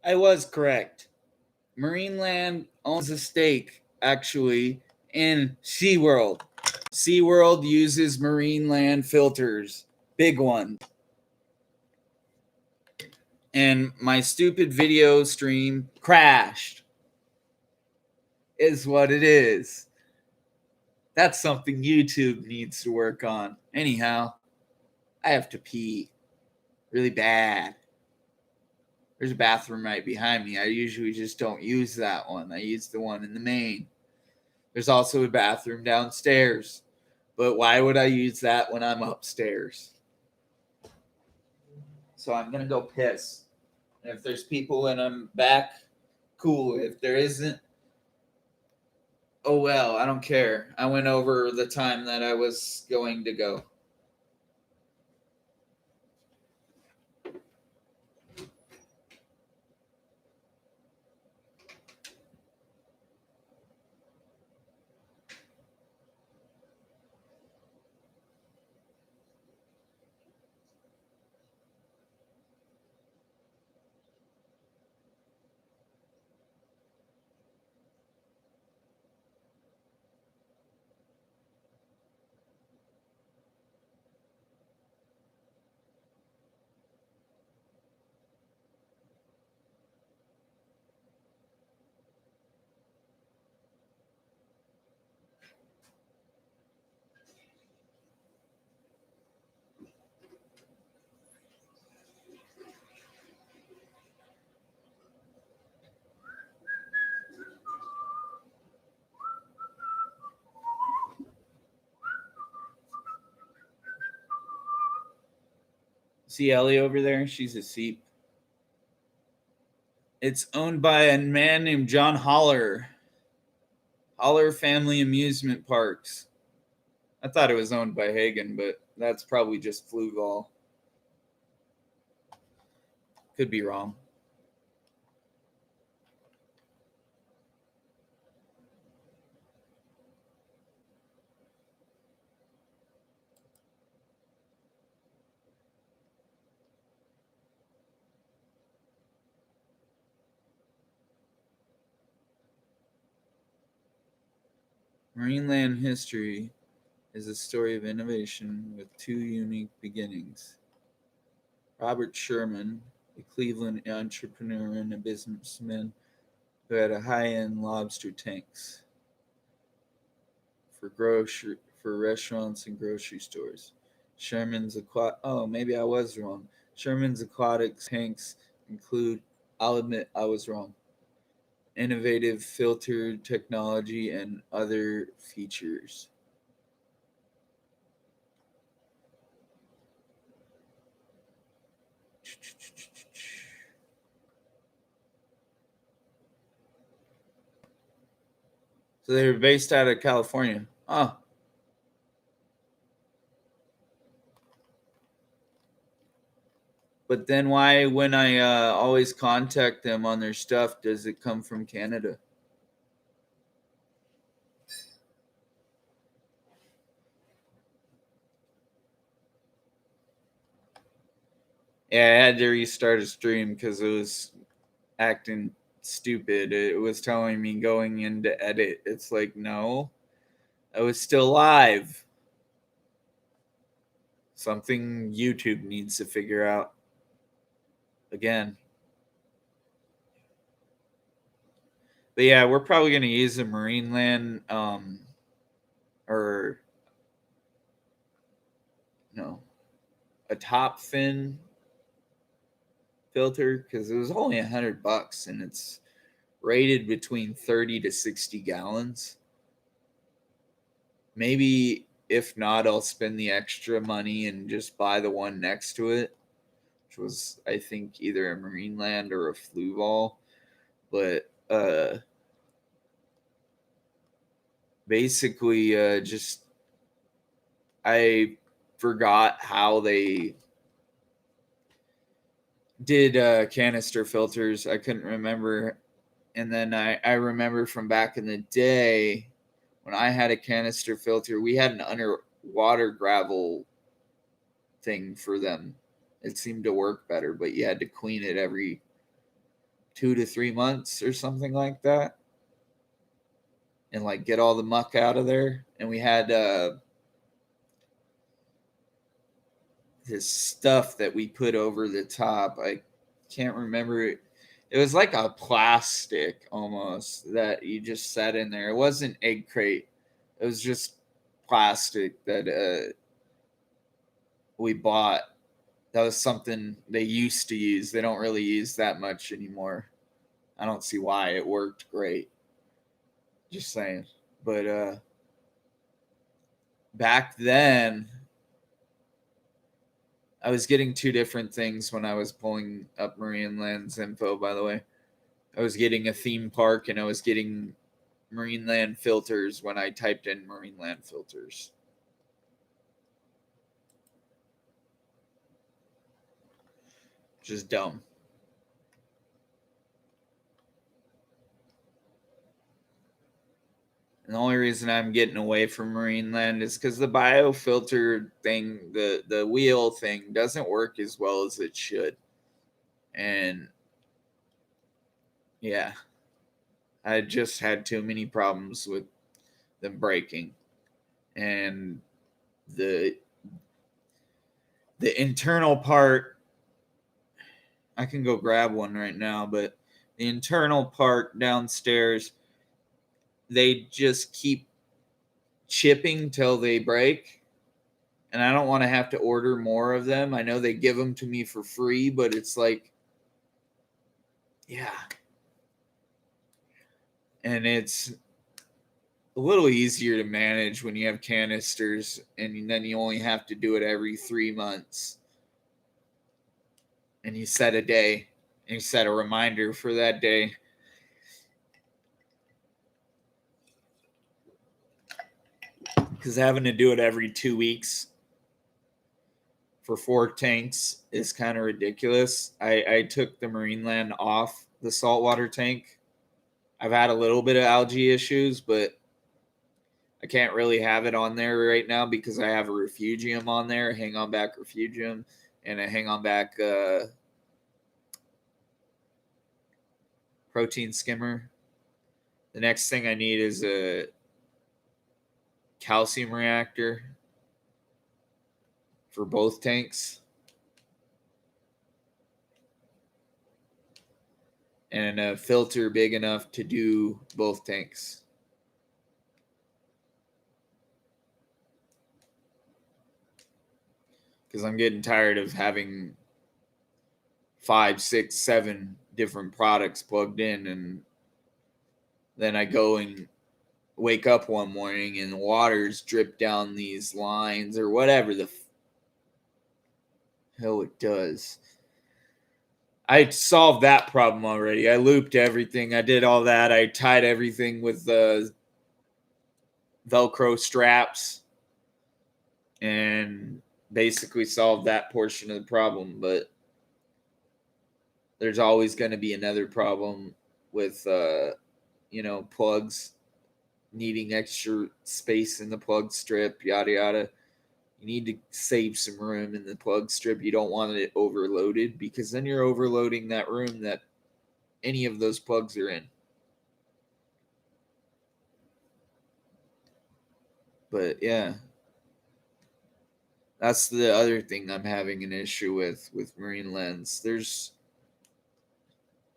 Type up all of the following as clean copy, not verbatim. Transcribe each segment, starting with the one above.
I was correct. Marineland owns a stake, actually, in SeaWorld. SeaWorld uses Marineland filters, big ones. And my stupid video stream crashed, is what it is. That's something YouTube needs to work on. Anyhow, I have to pee really bad. There's a bathroom right behind me. I usually just don't use that one. I use the one in the main. There's also a bathroom downstairs. But why would I use that when I'm upstairs? So I'm going to go piss. And if there's people and I'm back, cool. If there isn't, oh well, I don't care. I went over the time that I was going to go. See Ellie over there? She's asleep. It's owned by a man named John Holler. Holler Family Amusement Parks. I thought it was owned by Hagen, but that's probably just Fluval. Could be wrong. Marineland history is a story of innovation with two unique beginnings. Robert Sherman, a Cleveland entrepreneur and a businessman who had a high-end lobster tanks for restaurants and grocery stores. Maybe I was wrong. Sherman's aquatic tanks include. I'll admit I was wrong. Innovative filter technology and other features. So they were based out of California. Oh. But then why, when I always contact them on their stuff, does it come from Canada? Yeah, I had to restart a stream because it was acting stupid. It was telling me going in to edit. It's like, no, I was still live. Something YouTube needs to figure out. Again. But yeah, we're probably going to use a Marineland or no, a top fin filter because it was only $100 and it's rated between 30 to 60 gallons. Maybe if not, I'll spend the extra money and just buy the one next to it, which was I think either a Marineland or a Fluval. But basically, just I forgot how they did canister filters. I couldn't remember. And then I remember from back in the day when I had a canister filter, we had an underwater gravel thing for them. It seemed to work better, but you had to clean it every 2 to 3 months or something like that, and like get all the muck out of there. And we had this stuff that we put over the top. I can't remember it. It was like a plastic almost that you just set in there. It wasn't egg crate. It was just plastic that we bought. That was something they used to use. They don't really use that much anymore. I don't see why. It worked great. Just saying. But back then, I was getting two different things when I was pulling up Marineland's info, by the way. I was getting a theme park and I was getting Marineland filters when I typed in Marineland filters. Just dumb. And the only reason I'm getting away from Marineland is because the biofilter thing, the wheel thing, doesn't work as well as it should. And yeah, I just had too many problems with them breaking. And the internal part, I can go grab one right now, but the internal part downstairs, they just keep chipping till they break. And I don't want to have to order more of them. I know they give them to me for free, but it's like, yeah. And it's a little easier to manage when you have canisters and then you only have to do it every 3 months. And you set a day and you set a reminder for that day. Because having to do it every 2 weeks for 4 tanks is kind of ridiculous. I took the Marineland off the saltwater tank. I've had a little bit of algae issues, but I can't really have it on there right now because I have a refugium on there, a hang on back refugium, and a hang on back protein skimmer. The next thing I need is a calcium reactor for both tanks. And a filter big enough to do both tanks. Because I'm getting tired of having 5, 6, 7 different products plugged in, and then I go and wake up one morning and water's drip down these lines or whatever the hell it does. I solved that problem already. I looped everything. I did all that. I tied everything with the Velcro straps and basically solved that portion of the problem. But there's always going to be another problem with, plugs needing extra space in the plug strip, yada, yada. You need to save some room in the plug strip. You don't want it overloaded because then you're overloading that room that any of those plugs are in. But yeah, that's the other thing I'm having an issue with Marinelands. There's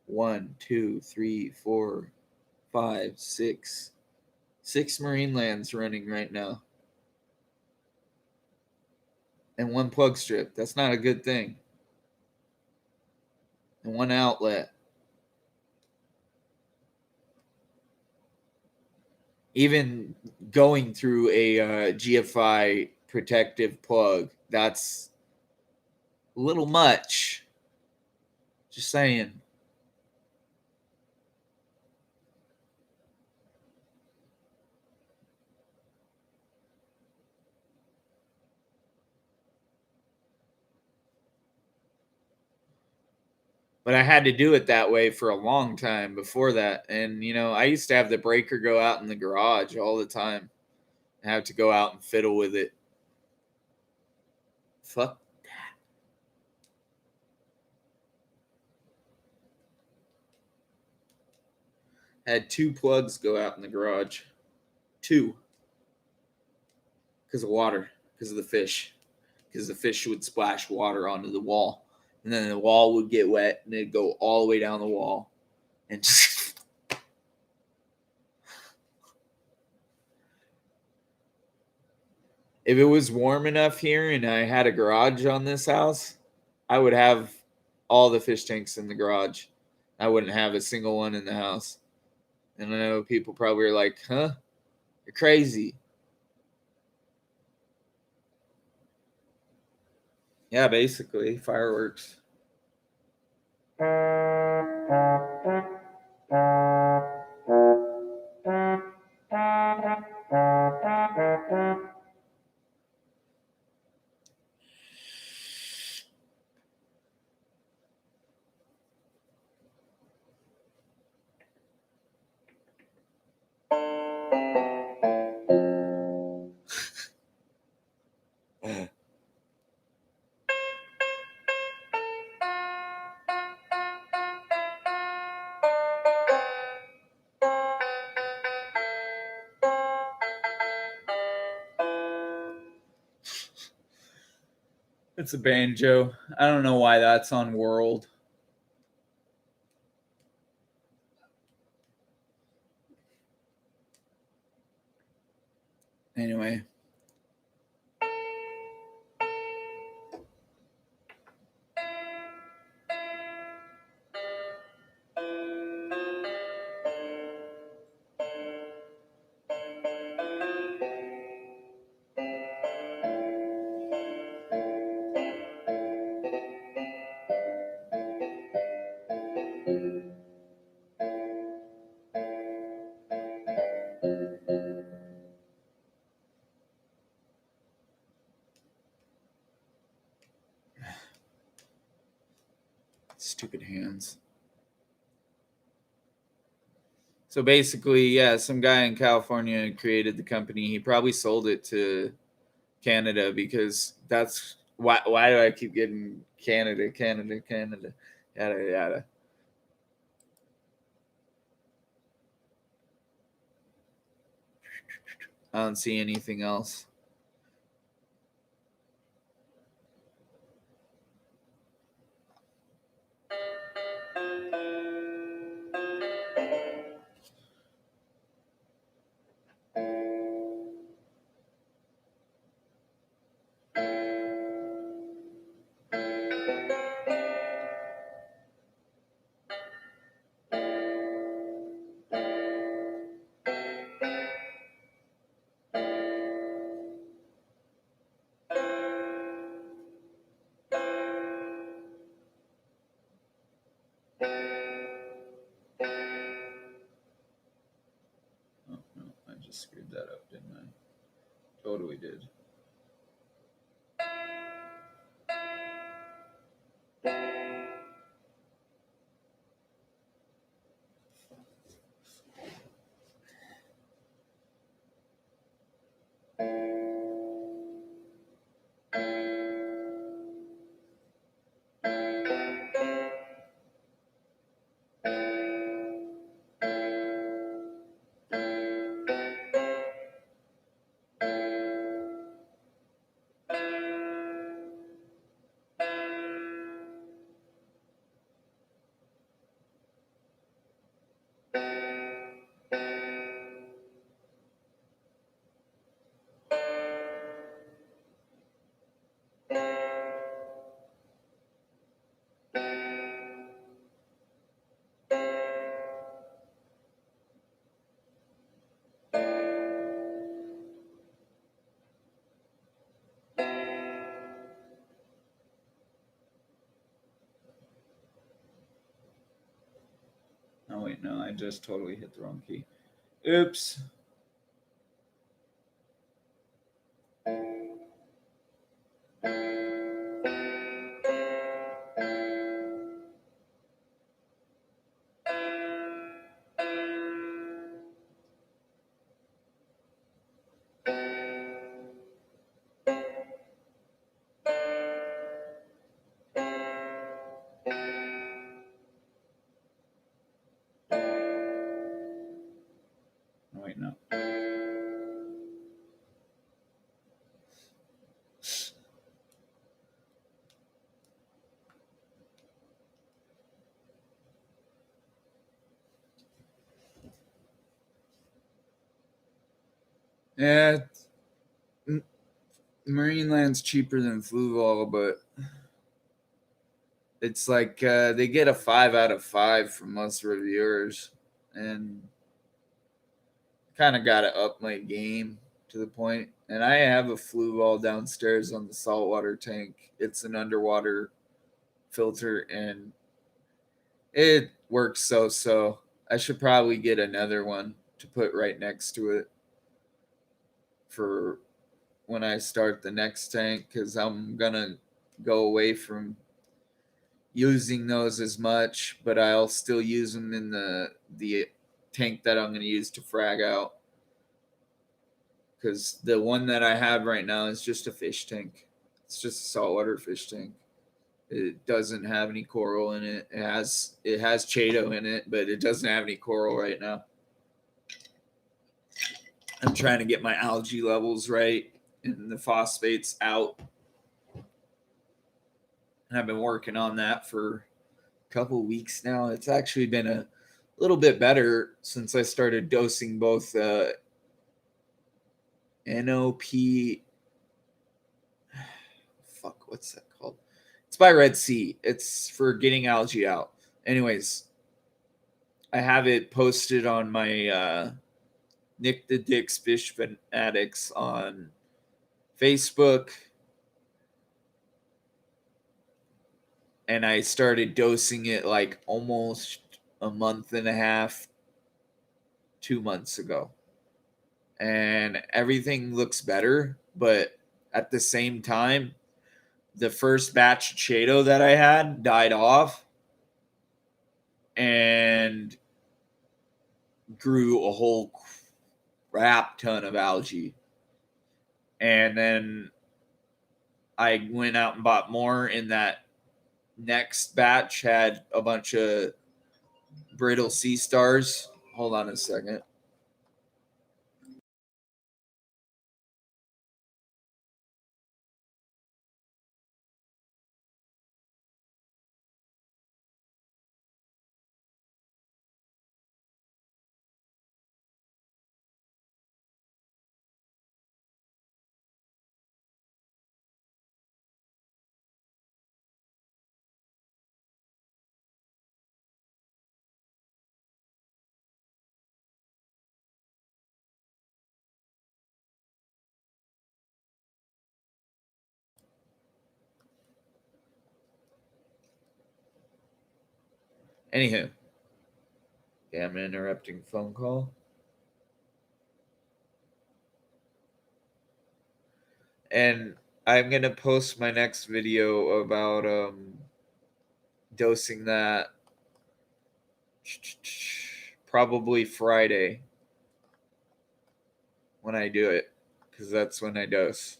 1, 2, 3, 4, 5, 6 Marinelands running right now. And 1 plug strip. That's not a good thing. And 1 outlet. Even going through a GFI protective plug, that's a little much. Just saying. But I had to do it that way for a long time before that. And, I used to have the breaker go out in the garage all the time. I have to go out and fiddle with it. Fuck that. Had 2 plugs go out in the garage. 2. Because of water. Because of the fish. Because the fish would splash water onto the wall. And then the wall would get wet and it'd go all the way down the wall. And just. If it was warm enough here and I had a garage on this house, I would have all the fish tanks in the garage. I wouldn't have a single one in the house. And I know people probably are like, huh? You're crazy. Yeah, basically, fireworks. It's a banjo. I don't know why that's on World. Anyway. Stupid hands. So basically, yeah, some guy in California created the company. He probably sold it to Canada because that's why do I keep getting Canada, yada yada. I don't see anything else. Oh, no, I just screwed that up, didn't I? Totally did. Oh wait, no, I just totally hit the wrong key. Oops. Yeah, Marineland's cheaper than Fluval, but it's like they get a 5 out of 5 from most reviewers, and kind of got to up my game to the point. And I have a Fluval downstairs on the saltwater tank. It's an underwater filter, and it works so. I should probably get another one to put right next to it for when I start the next tank, because I'm gonna go away from using those as much, but I'll still use them in the tank that I'm gonna use to frag out. Because the one that I have right now is just a fish tank. It's just a saltwater fish tank. It doesn't have any coral in it. It has Chaeto in it, but it doesn't have any coral right now. I'm trying to get my algae levels right and the phosphates out. And I've been working on that for a couple weeks now. It's actually been a little bit better since I started dosing both NOP. Fuck, what's that called? It's by Red Sea. It's for getting algae out. Anyways, I have it posted on my Nick the Dick's Fish Fanatics on Facebook. And I started dosing it like almost a month and a half, 2 months ago. And everything looks better, but at the same time, the first batch of Chaeto that I had died off and grew a whole crap ton of algae. And then I went out and bought more, and that next batch had a bunch of brittle sea stars. Hold on a second. Anywho, damn interrupting phone call. And I'm gonna post my next video about dosing that probably Friday when I do it, because that's when I dose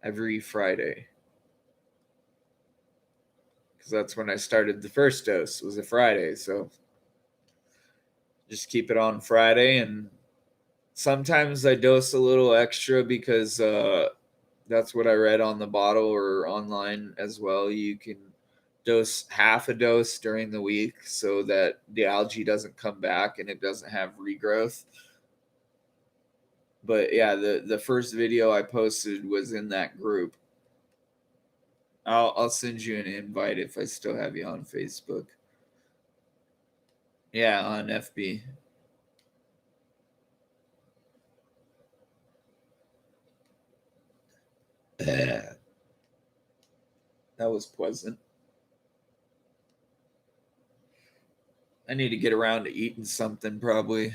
every Friday. Because that's when I started the first dose, was a Friday. So just keep it on Friday, and sometimes I dose a little extra because that's what I read on the bottle or online as well. You can dose half a dose during the week so that the algae doesn't come back and it doesn't have regrowth. But yeah, the first video I posted was in that group. I'll send you an invite if I still have you on Facebook. Yeah, on FB. That was pleasant. I need to get around to eating something probably.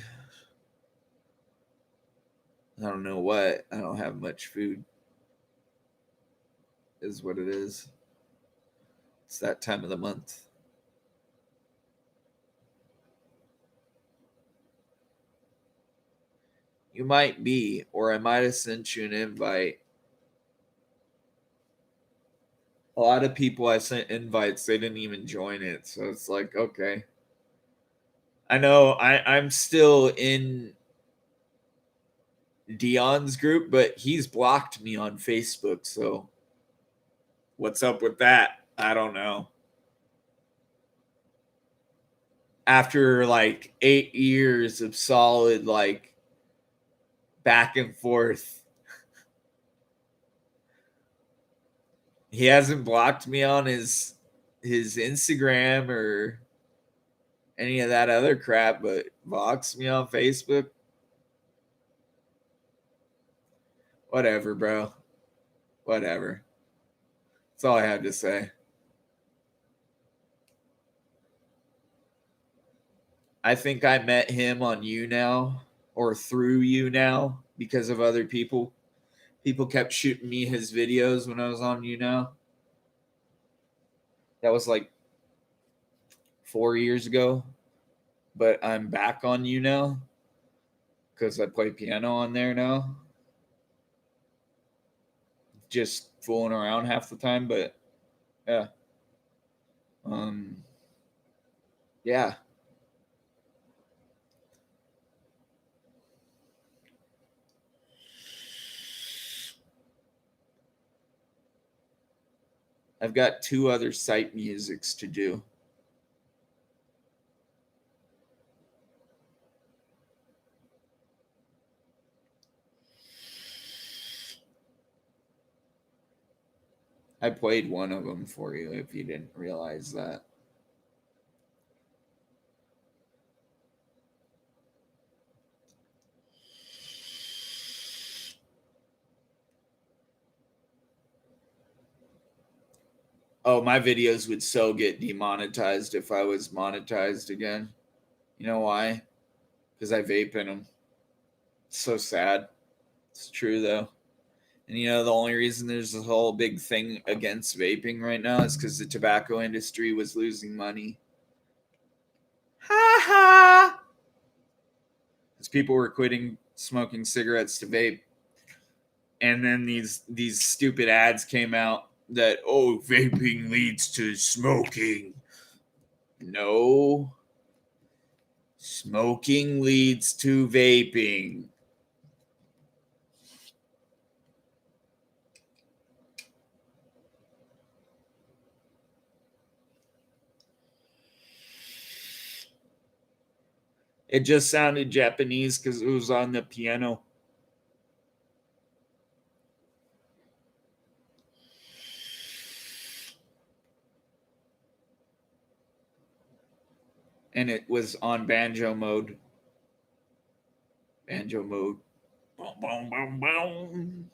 I don't know what. I don't have much food. Is what it is. It's that time of the month. You might be, or I might have sent you an invite. A lot of people I sent invites, they didn't even join it. So it's like, okay. I know I'm still in Dion's group, but he's blocked me on Facebook. So what's up with that? I don't know. After like 8 years of solid, like back and forth. He hasn't blocked me on his Instagram or any of that other crap, but blocks me on Facebook. Whatever, bro. Whatever. That's all I have to say. I think I met him on YouNow or through YouNow because of other people. People kept shooting me his videos when I was on YouNow. That was like 4 years ago. But I'm back on YouNow because I play piano on there now. Just fooling around half the time, but yeah. Yeah. I've got 2 other site musics to do. I played one of them for you if you didn't realize that. Oh, my videos would so get demonetized if I was monetized again. You know why? Because I vape in them. It's so sad. It's true though. And you know the only reason there's a whole big thing against vaping right now is because the tobacco industry was losing money. Ha ha! Because people were quitting smoking cigarettes to vape, and then these stupid ads came out that vaping leads to smoking. No, smoking leads to vaping. It just sounded Japanese because it was on the piano. And it was on banjo mode. Banjo mode. Boom, boom, boom, boom.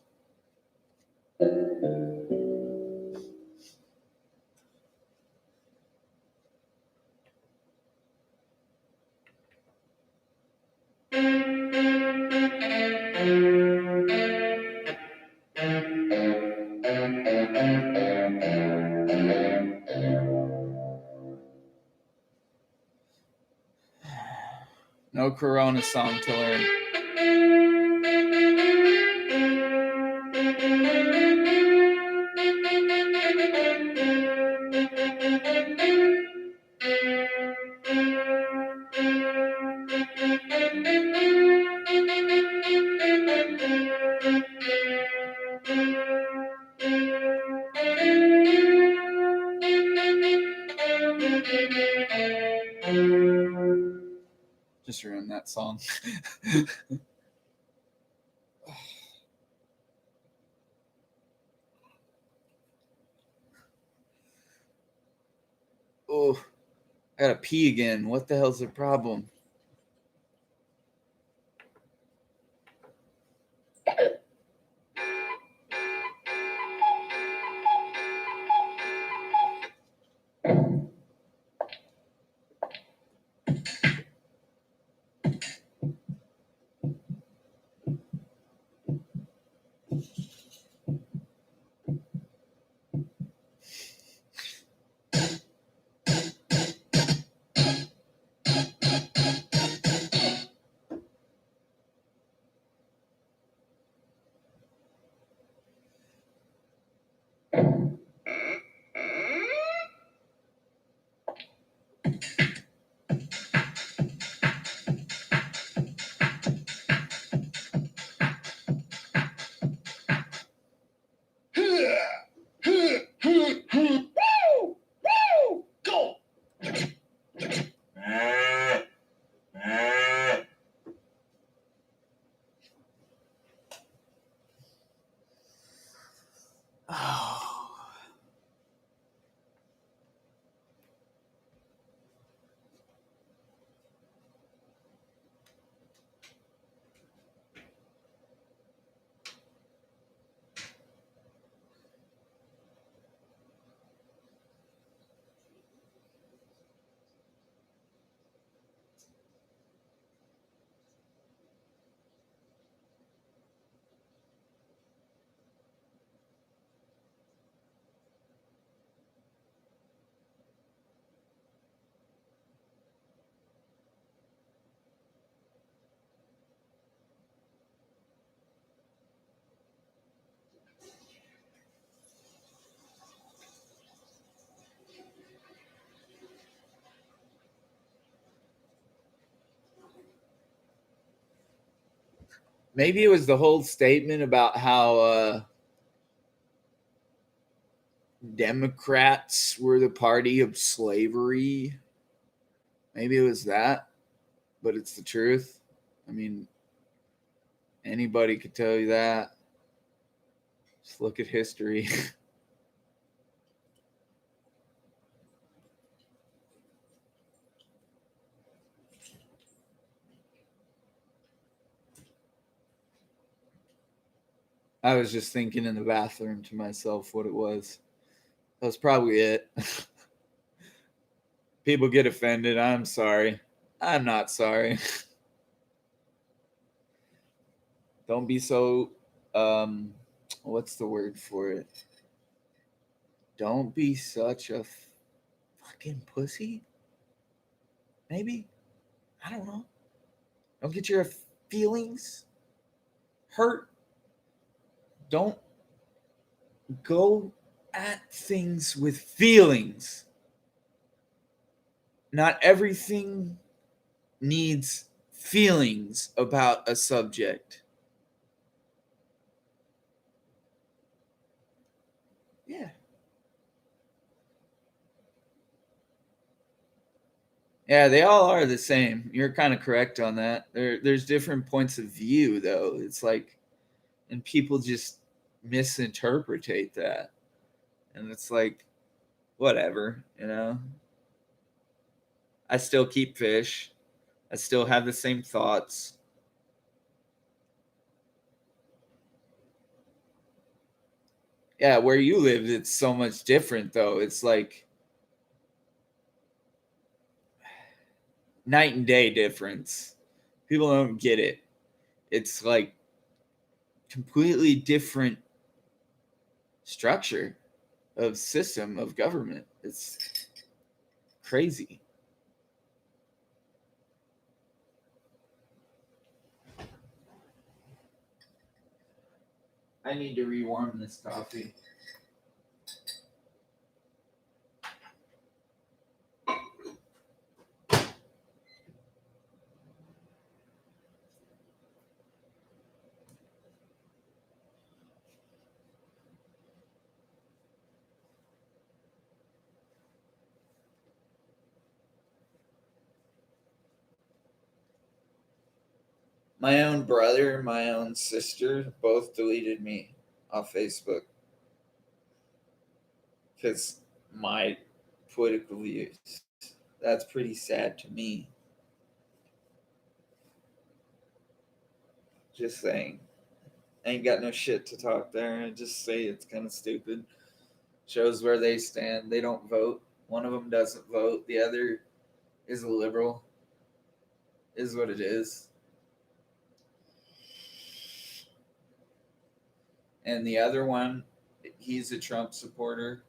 No Corona song to learn. Just ruined that song. Oh, I gotta pee again. What the hell's the problem? Maybe it was the whole statement about how Democrats were the party of slavery. Maybe it was that, but it's the truth. I mean, anybody could tell you that. Just look at history. I was just thinking in the bathroom to myself what it was. That's probably it. People get offended. I'm sorry. I'm not sorry. Don't be so what's the word for it? Don't be such a fucking pussy. Maybe? I don't know. Don't get your feelings hurt. Don't go at things with feelings. Not everything needs feelings about a subject. Yeah. Yeah, they all are the same. You're kind of correct on that. There's different points of view, though. It's like, and people just misinterpretate that. And it's like, whatever, you know? I still keep fish. I still have the same thoughts. Yeah, where you live, it's so much different, though. It's like night and day difference. People don't get it. It's like completely different structure of system of government. It's crazy. I need to rewarm this coffee. My own brother, my own sister, both deleted me off Facebook because my political views. That's pretty sad to me. Just saying. I ain't got no shit to talk there. I just say it's kind of stupid. Shows where they stand. They don't vote. One of them doesn't vote. The other is a liberal. Is what it is. And the other one, he's a Trump supporter.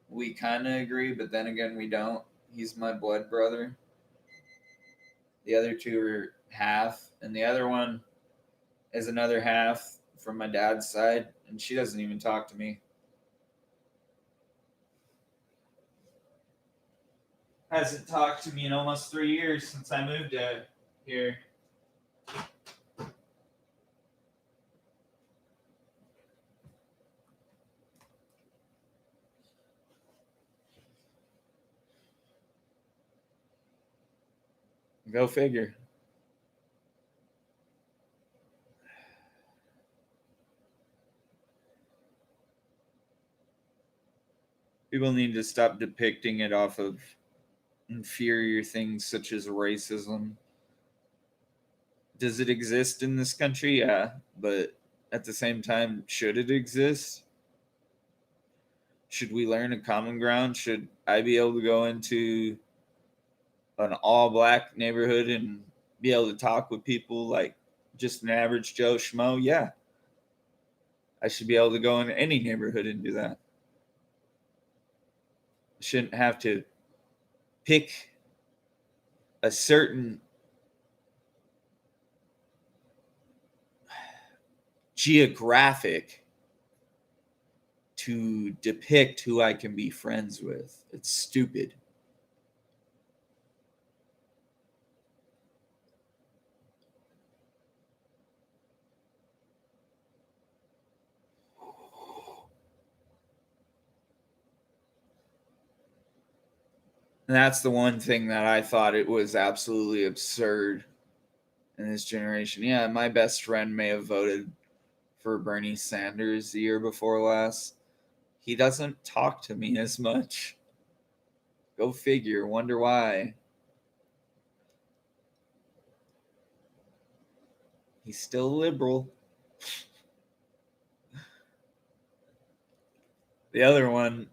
We kind of agree, but then again, we don't. He's my blood brother. The other two are half, and the other one is another half from my dad's side, and she doesn't even talk to me. Hasn't talked to me in almost 3 years since I moved out here. Go figure. People need to stop depicting it off of inferior things such as racism. Does it exist in this country? Yeah, but at the same time, should it exist? Should we learn a common ground? Should I be able to go into an all black neighborhood and be able to talk with people like just an average Joe Schmo? Yeah, I should be able to go in any neighborhood and do that. I shouldn't have to pick a certain geographic to depict who I can be friends with. It's stupid. And that's the one thing that I thought it was absolutely absurd in this generation. Yeah, my best friend may have voted for Bernie Sanders the year before last. He doesn't talk to me as much. Go figure. Wonder why. He's still liberal. The other one,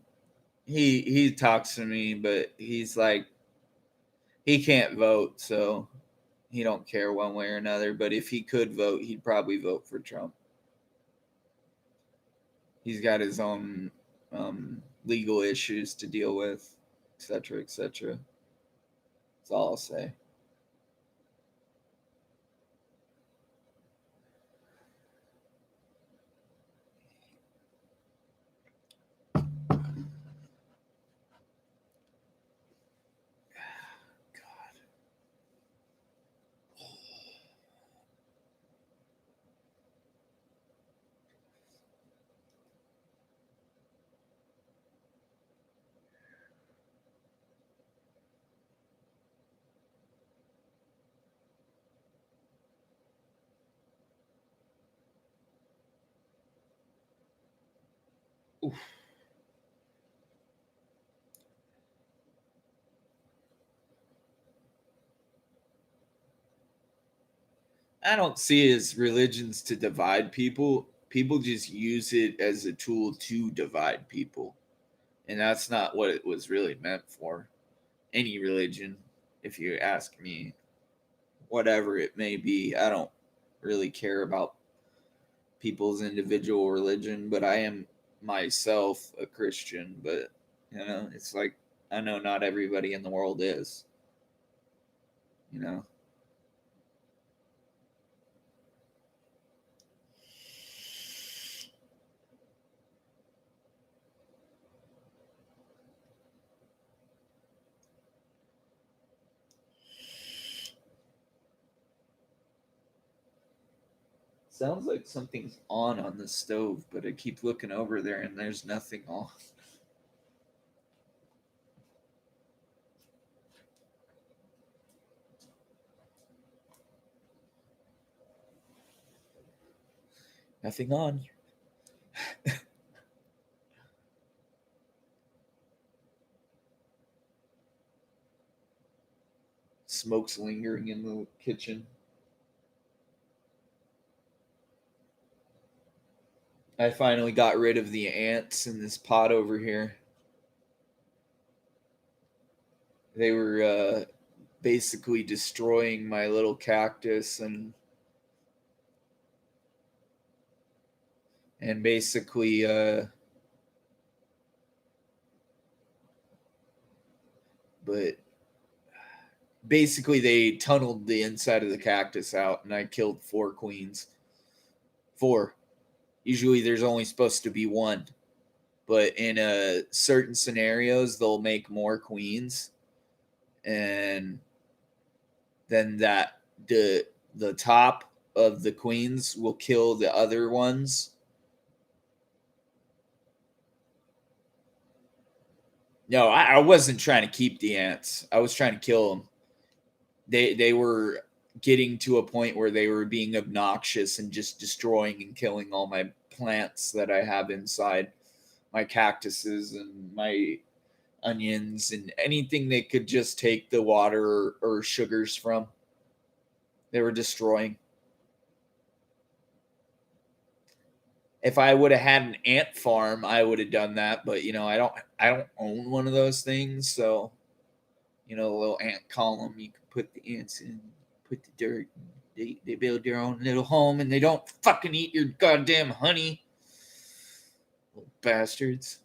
he talks to me, but he's like he can't vote, so he don't care one way or another. But if he could vote, he'd probably vote for Trump. He's got his own legal issues to deal with, etc., etc. That's all I'll say. Oof. I don't see it as religions to divide people. People just use it as a tool to divide people. And that's not what it was really meant for. Any religion, if you ask me, whatever it may be, I don't really care about people's individual religion, but I am myself a Christian. But, it's like I know not everybody in the world is, you know. Sounds like something's on the stove, but I keep looking over there and there's nothing on. Nothing on. Smoke's lingering in the kitchen. I finally got rid of the ants in this pot over here. They were basically destroying my little cactus and basically but basically they tunneled the inside of the cactus out and I killed 4 queens. 4. Usually there's only supposed to be 1. But in certain scenarios they'll make more queens and then the top of the queens will kill the other ones. No, I wasn't trying to keep the ants. I was trying to kill them. They were getting to a point where they were being obnoxious and just destroying and killing all my plants that I have inside, my cactuses and my onions and anything they could just take the water or sugars from. They were destroying. If I would have had an ant farm, I would have done that, but I don't own one of those things, so a little ant column you can put the ants in, put the dirt. They build their own little home and they don't fucking eat your goddamn honey. Little bastards.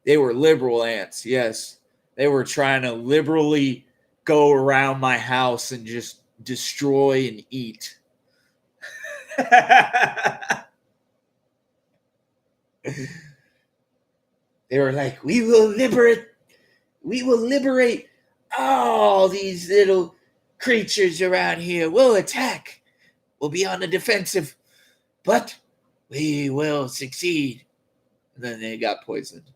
They were liberal ants, yes. They were trying to liberally go around my house and just destroy and eat. They were like, we will liberate all these little creatures around here. We'll attack. We'll be on the defensive, but We will succeed. And then they got poisoned.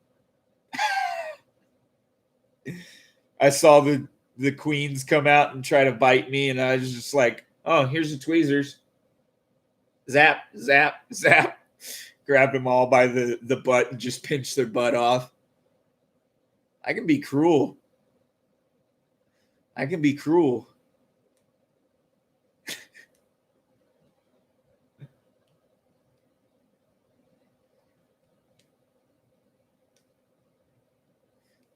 I saw the queens come out and try to bite me, and I was just like, oh, here's the tweezers. Zap, zap, zap. Grabbed them all by the butt and just pinched their butt off. I can be cruel. I can be cruel.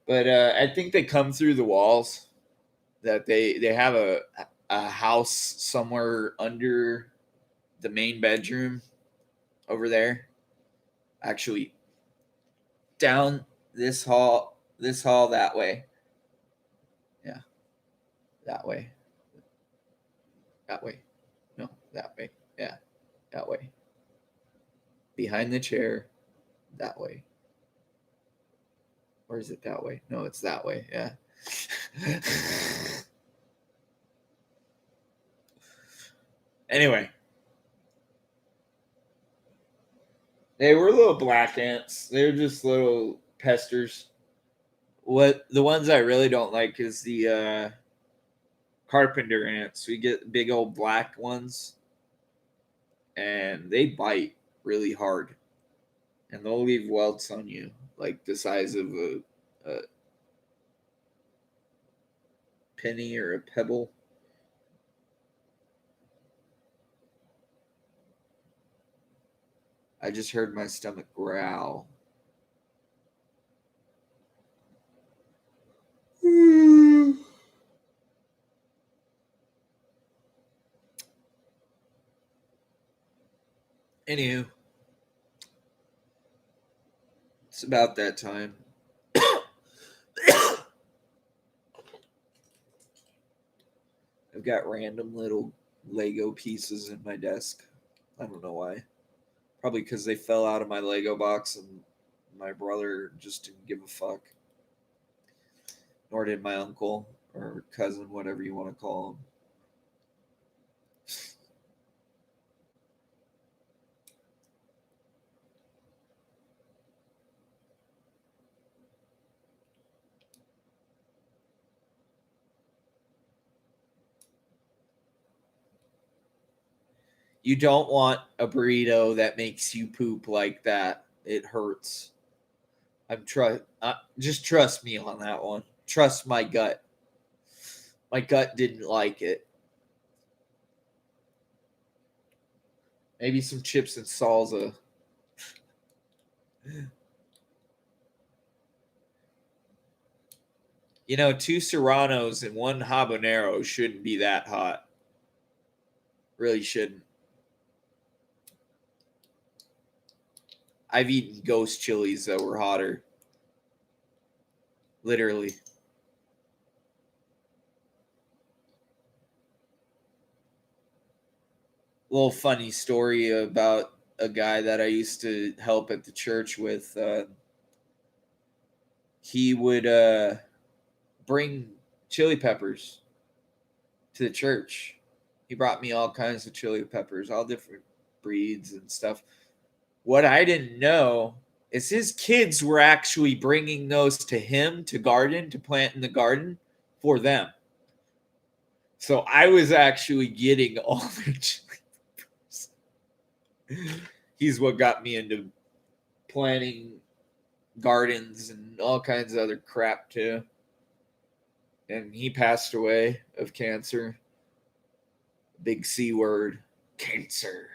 But I think they come through the walls. That they have a house somewhere under the main bedroom over there. Actually, down this hall that way. Yeah, that way. That way. No, that way. Yeah, that way. Behind the chair, that way. Or is it that way? No, it's that way. Yeah. Anyway, they were little black ants. They were just little pesters. What the ones I really don't like is the carpenter ants. We get big old black ones, and they bite really hard, and they'll leave welts on you, like the size of a penny or a pebble. I just heard my stomach growl. Anywho, it's about that time. I've got random little Lego pieces in my desk. I don't know why. Probably because they fell out of my Lego box and my brother just didn't give a fuck. Nor did my uncle or cousin, whatever you want to call him. You don't want a burrito that makes you poop like that. It hurts. Just trust me on that one. Trust my gut. My gut didn't like it. Maybe some chips and salsa. You know, 2 serranos and 1 habanero shouldn't be that hot. Really shouldn't. I've eaten ghost chilies that were hotter. Literally. Little funny story about a guy that I used to help at the church with. He would bring chili peppers to the church. He brought me all kinds of chili peppers, all different breeds and stuff. What I didn't know is his kids were actually bringing those to him to plant in the garden for them. So I was actually getting all their chili peppers. He's what got me into planting gardens and all kinds of other crap too. And he passed away of cancer. Big C word, cancer.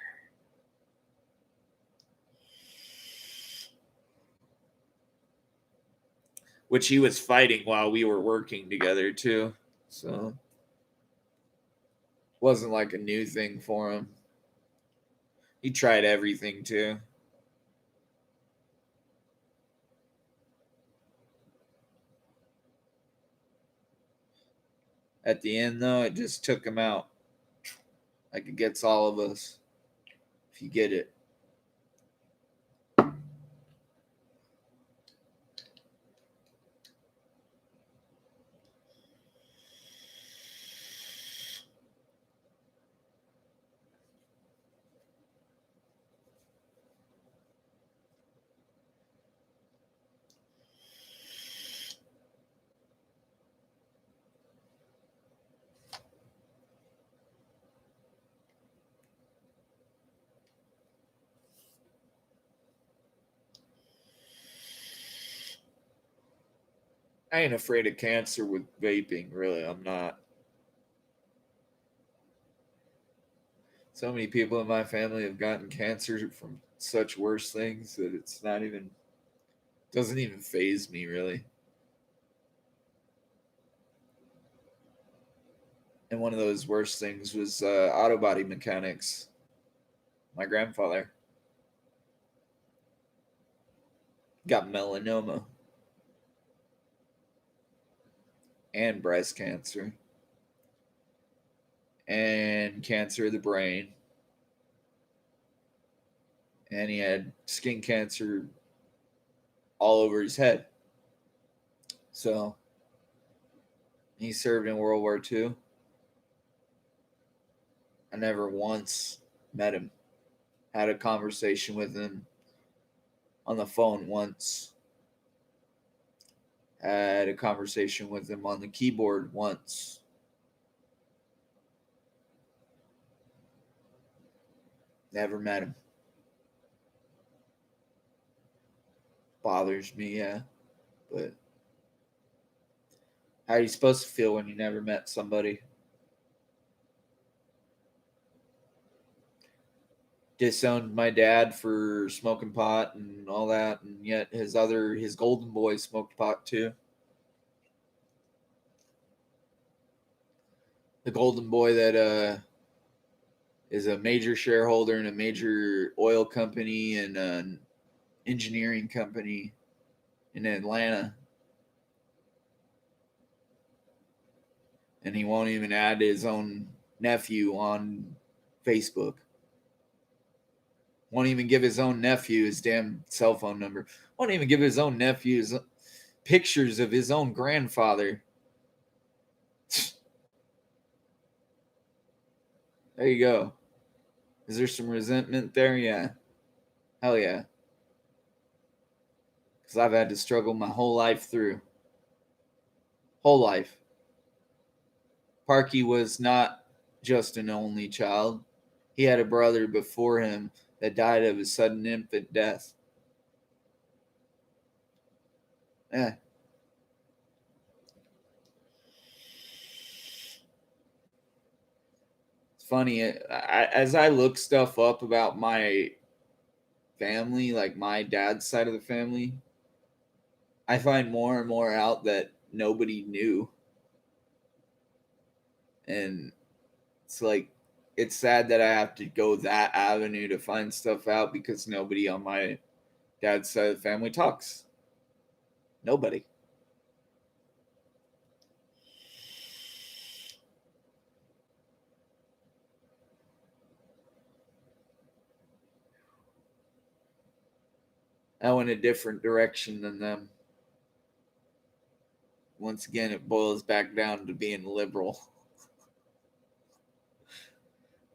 Which he was fighting while we were working together too. So wasn't like a new thing for him. He tried everything too. At the end though, it just took him out. Like it gets all of us. If you get it. I ain't afraid of cancer with vaping, really. I'm not. So many people in my family have gotten cancer from such worse things that it's not even, doesn't even phase me, really. And one of those worst things was auto body mechanics. My grandfather got melanoma and breast cancer and cancer of the brain, and he had skin cancer all over his head. So he served in World War II. I never once met him, had a conversation with him on the phone once, had a conversation with him on the keyboard once. Never met him. Bothers me, yeah. But how are you supposed to feel when you never met somebody? Disowned my dad for smoking pot and all that, and yet his golden boy smoked pot too. The golden boy that is a major shareholder in a major oil company and an engineering company in Atlanta, and he won't even add his own nephew on Facebook. Won't even give his own nephew his damn cell phone number. Won't even give his own nephew his pictures of his own grandfather. There you go. Is there some resentment there? Yeah. Hell yeah. Because I've had to struggle my whole life through. Whole life. Parky was not just an only child. He had a brother before him that died of a sudden infant death. Yeah. It's funny. As I look stuff up about my family, like my dad's side of the family, I find more and more out that nobody knew. And it's like, it's sad that I have to go that avenue to find stuff out because nobody on my dad's side of the family talks. Nobody. I went a different direction than them. Once again, it boils back down to being liberal.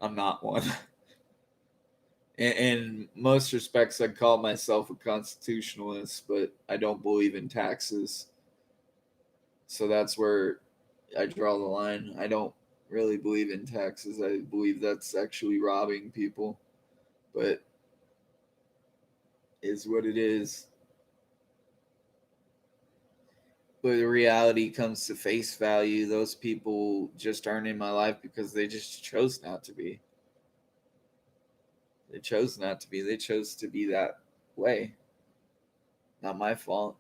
I'm not one. In most respects, I'd call myself a constitutionalist, but I don't believe in taxes. So that's where I draw the line. I don't really believe in taxes. I believe that's actually robbing people, but is what it is. But the reality comes to face value. Those people just aren't in my life because they just chose not to be. They chose not to be. They chose to be that way. Not my fault.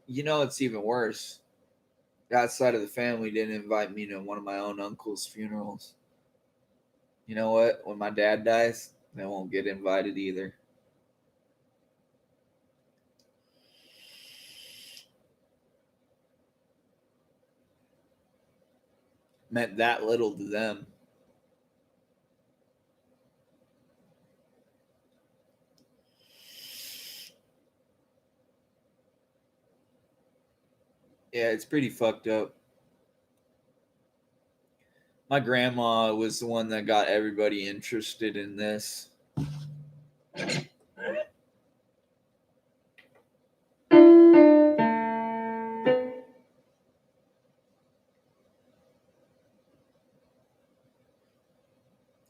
You know, it's even worse. That side of the family didn't invite me to one of my own uncle's funerals. You know what? When my dad dies, they won't get invited either. Meant that little to them. Yeah, it's pretty fucked up. My grandma was the one that got everybody interested in this.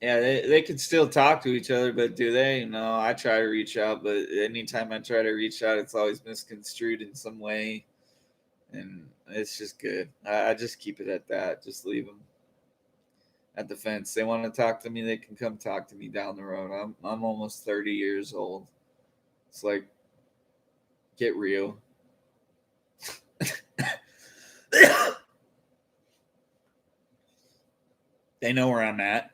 Yeah, they can still talk to each other, but do they? No, I try to reach out, but anytime I try to reach out, it's always misconstrued in some way, and it's just good. I just keep it at that. Just leave them at the fence. They want to talk to me, they can come talk to me down the road. I'm almost 30 years old. It's like, get real. They know where I'm at.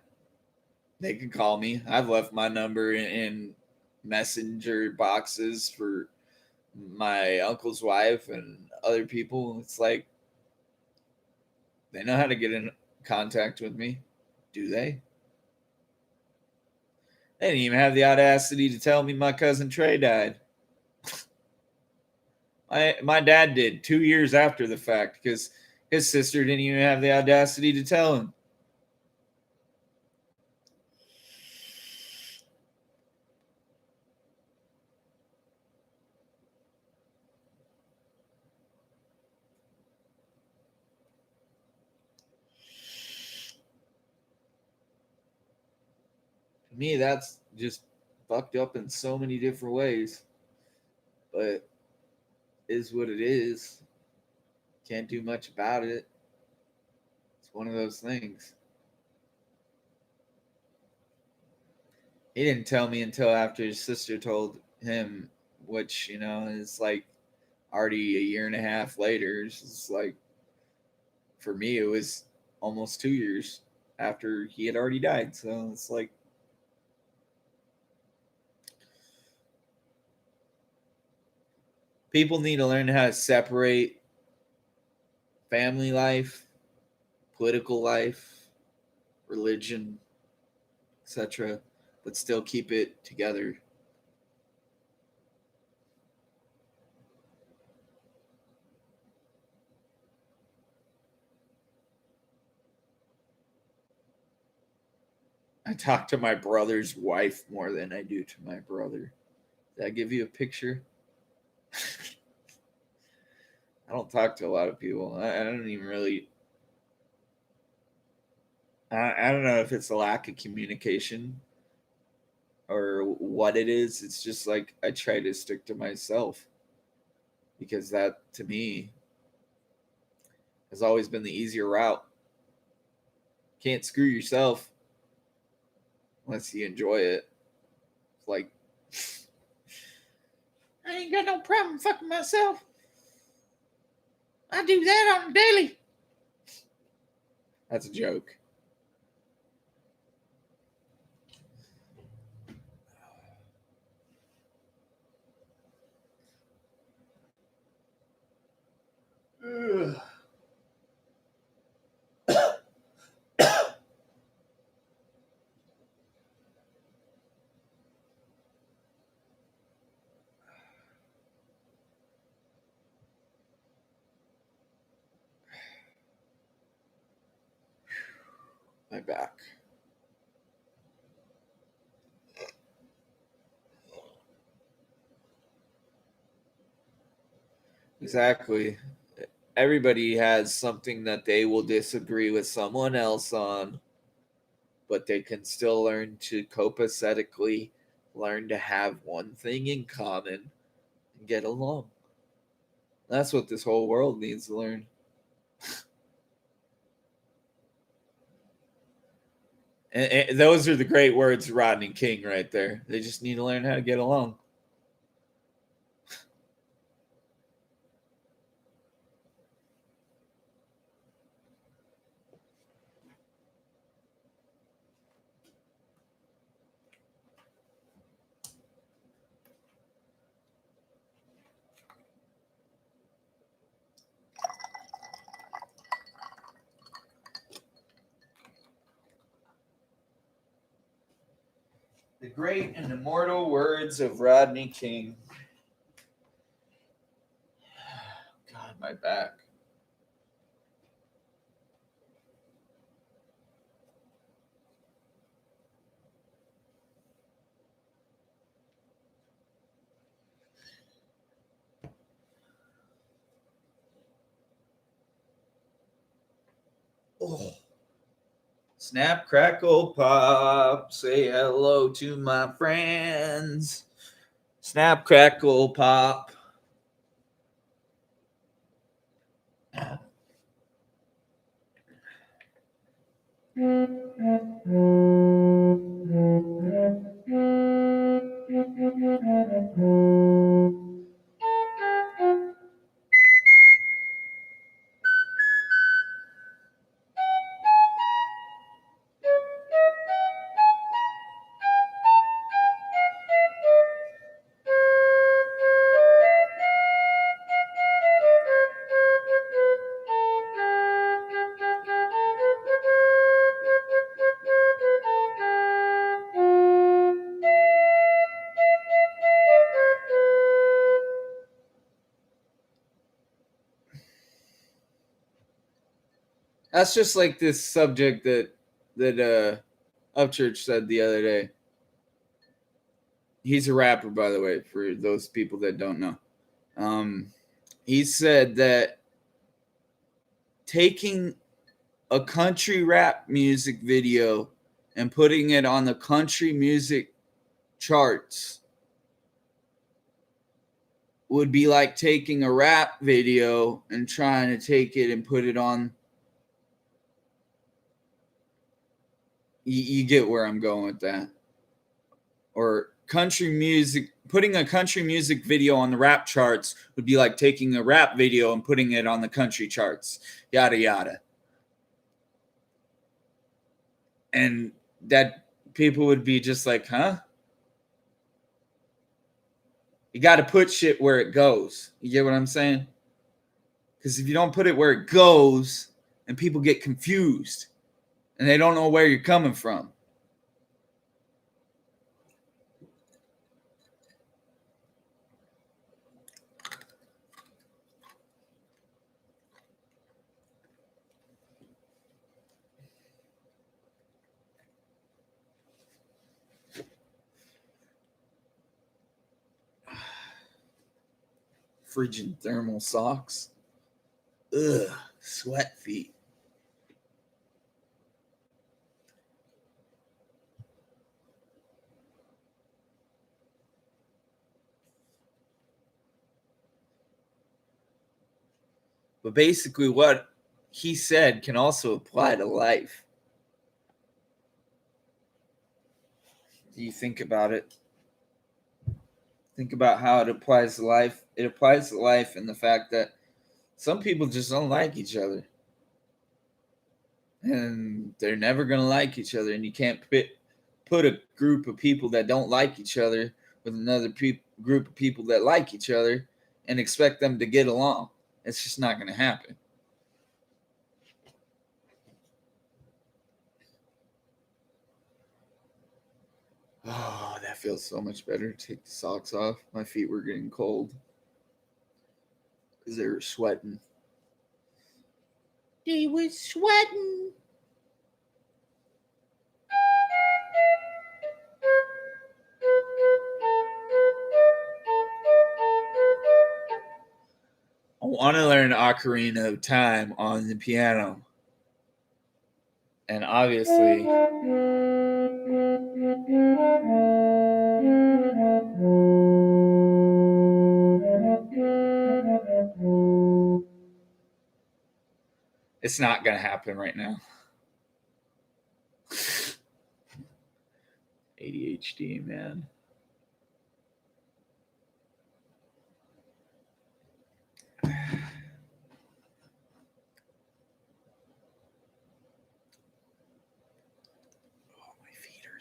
They can call me. I've left my number in messenger boxes for my uncle's wife and other people. It's like they know how to get in contact with me. Do they? They didn't even have the audacity to tell me my cousin Trey died. My dad did 2 years after the fact because his sister didn't even have the audacity to tell him. To me, that's just fucked up in so many different ways. But is what it is. Can't do much about it. It's one of those things. He didn't tell me until after his sister told him, which, is like already a year and a half later. It's like, for me, it was almost 2 years after he had already died. So it's like, people need to learn how to separate family life, political life, religion, etc., but still keep it together. I talk to my brother's wife more than I do to my brother. Did I give you a picture? I don't talk to a lot of people. I don't even really. I don't know if it's a lack of communication or what it is. It's just like I try to stick to myself because that, to me, has always been the easier route. Can't screw yourself unless you enjoy it. It's like, I ain't got no problem fucking myself. I do that on a daily. That's a joke. Ugh. My back. Exactly. Everybody has something that they will disagree with someone else on, but they can still learn to copacetically learn to have one thing in common and get along. That's what this whole world needs to learn. And those are the great words of Rodney King right there. They just need to learn how to get along. The great and immortal words of Rodney King. God, my back. Oh, Snap, crackle, pop. Say hello to my friends. Snap, crackle, pop. That's just like this subject that Upchurch said the other day. He's a rapper, by the way, for those people that don't know. He said that taking a country rap music video and putting it on the country music charts would be like taking a rap video and trying to take it and put it on. You get where I'm going with that. Or country music, putting a country music video on the rap charts would be like taking a rap video and putting it on the country charts, yada yada. And that people would be just like, huh? You got to put shit where it goes. You get what I'm saying? Because if you don't put it where it goes, and people get confused and they don't know where you're coming from. Frigid thermal socks. Ugh, sweat feet. But basically, what he said can also apply to life. Do you think about it? Think about how it applies to life. It applies to life in the fact that some people just don't like each other. And they're never going to like each other. And you can't put a group of people that don't like each other with another group of people that like each other and expect them to get along. It's just not going to happen. Oh, that feels so much better. Take the socks off. My feet were getting cold because they were sweating. They were sweating. I want to learn Ocarina of Time on the piano. And obviously, it's not going to happen right now. ADHD, man.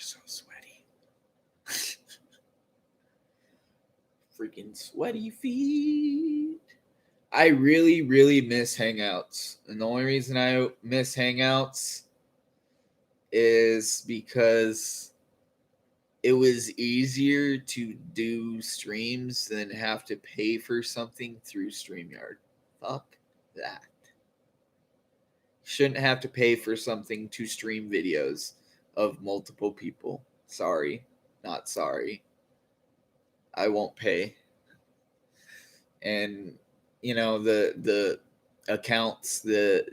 So sweaty. Freaking sweaty feet. I really, really miss Hangouts. And the only reason I miss Hangouts is because it was easier to do streams than have to pay for something through StreamYard. Fuck that. Shouldn't have to pay for something to stream videos of multiple people. Sorry, not sorry. I won't pay. And you know the accounts, the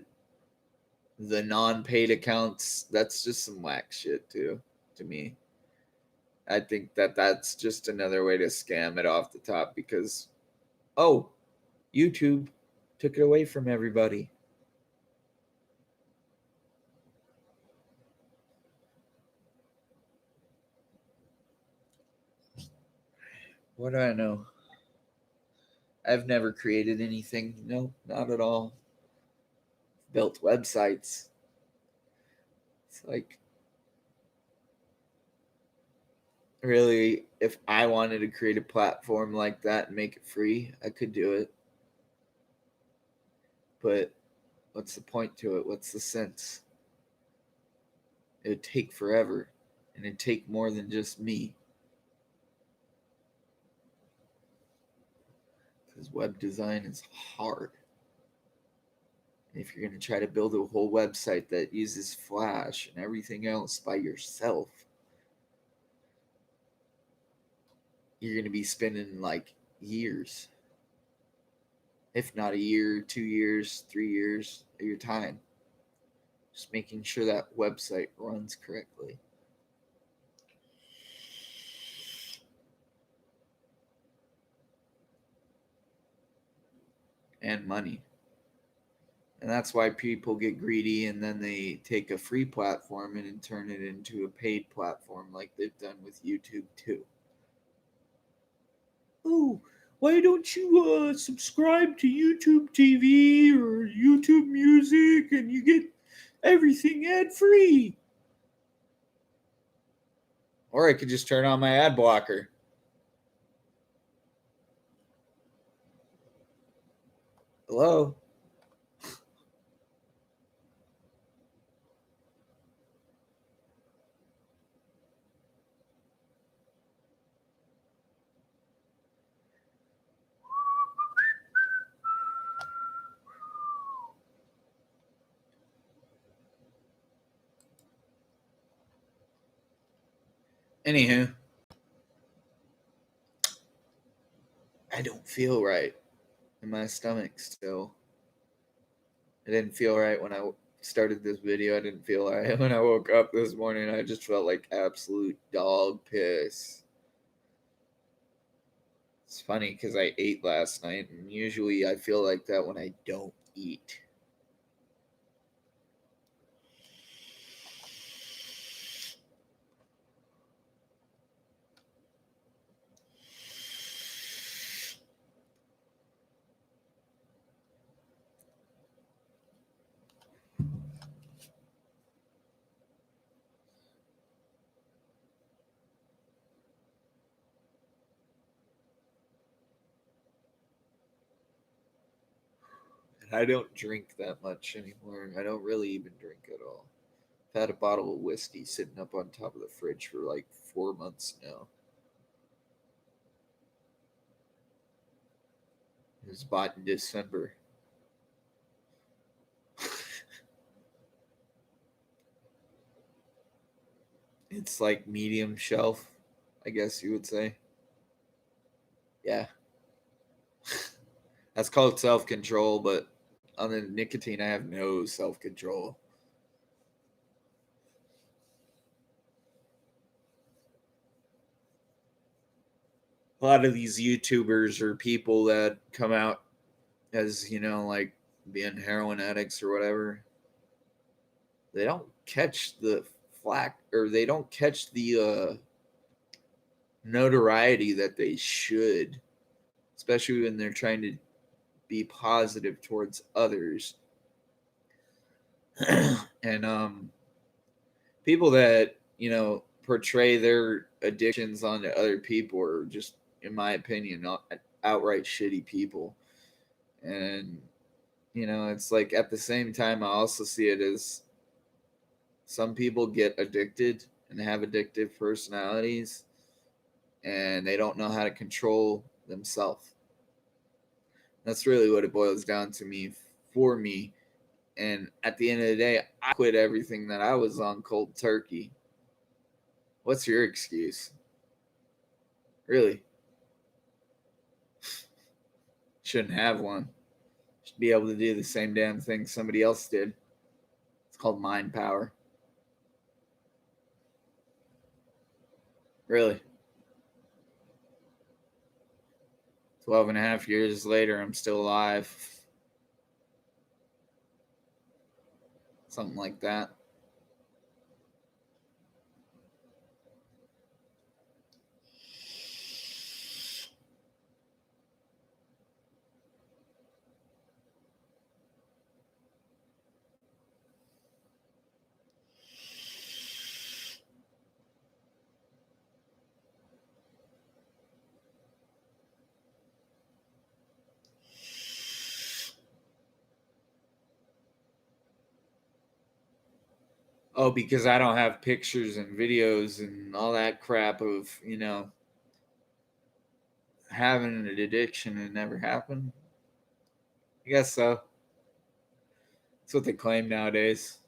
the non-paid accounts, that's just some whack shit too, to me. I think that that's just another way to scam it off the top because, oh, YouTube took it away from everybody. What do I know? I've never created anything. No, not at all. Built websites. It's like, really, if I wanted to create a platform like that and make it free, I could do it. But what's the point to it? What's the sense? It would take forever, and it'd take more than just me. Because web design is hard. If you're going to try to build a whole website that uses Flash and everything else by yourself, you're going to be spending like years, if not a year, 2 years, 3 years of your time, just making sure that website runs correctly. And money. And that's why people get greedy and then they take a free platform and turn it into a paid platform like they've done with YouTube too. Oh, why don't you subscribe to YouTube TV or YouTube Music and you get everything ad free? Or I could just turn on my ad blocker. Hello? Anywho, I don't feel right in my stomach still. I didn't feel right when I started this video. I didn't feel right when I woke up this morning. I just felt like absolute dog piss. It's funny because I ate last night, and usually I feel like that when I don't eat. And I don't drink that much anymore. I don't really even drink at all. I've had a bottle of whiskey sitting up on top of the fridge for like 4 months now. It was bought in December. It's like medium shelf, I guess you would say. Yeah. That's called self control, but on the nicotine, I have no self control. A lot of these YouTubers or people that come out as, like being heroin addicts or whatever, they don't catch the flack or they don't catch the notoriety that they should, especially when they're trying to be positive towards others. And people that portray their addictions onto other people are just, in my opinion, not outright shitty people. And it's like at the same time, I also see it as some people get addicted and have addictive personalities, and they don't know how to control themselves. That's really what it boils down to me for me. And at the end of the day, I quit everything that I was on cold turkey. What's your excuse? Really? Shouldn't have one. Should be able to do the same damn thing somebody else did. It's called Mind Power. Really. 12 and a half years later, I'm still alive. Something like that. Oh, because I don't have pictures and videos and all that crap of, having an addiction and it never happened. I guess so. That's what they claim nowadays.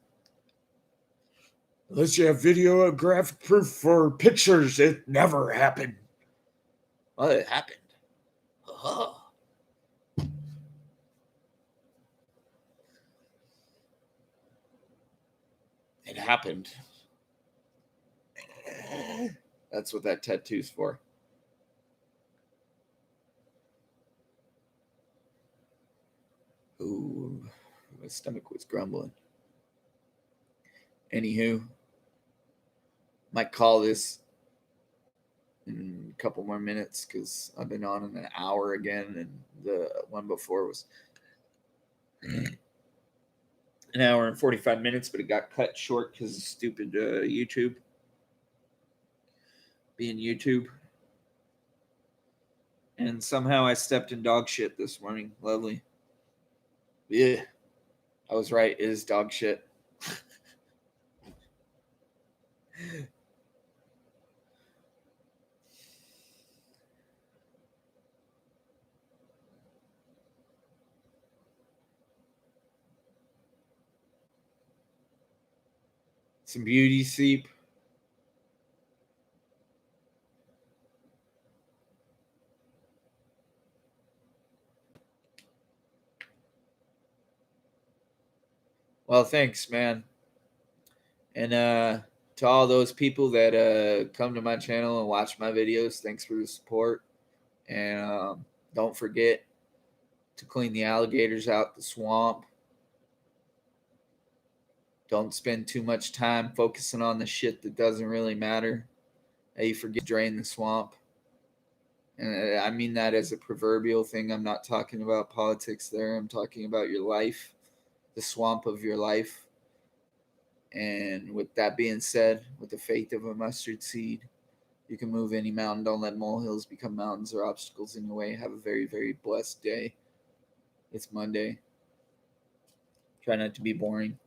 Unless you have videographic proof for pictures, it never happened. Well, it happened. Oh. It happened. That's what that tattoo's for. Ooh, my stomach was grumbling. Anywho, might call this in a couple more minutes because I've been on in an hour again, and the one before was an hour and 45 minutes, but it got cut short because of stupid YouTube being YouTube. And somehow I stepped in dog shit this morning. Lovely. Yeah, I was right. It is dog shit. Some beauty sleep. Well, thanks, man. And to all those people that come to my channel and watch my videos, thanks for the support. And don't forget to clean the alligators out the swamp. Don't spend too much time focusing on the shit that doesn't really matter. You forget to drain the swamp. And I mean that as a proverbial thing. I'm not talking about politics there. I'm talking about your life, the swamp of your life. And with that being said, with the faith of a mustard seed, you can move any mountain. Don't let molehills become mountains or obstacles in your way. Have a very, very blessed day. It's Monday. Try not to be boring.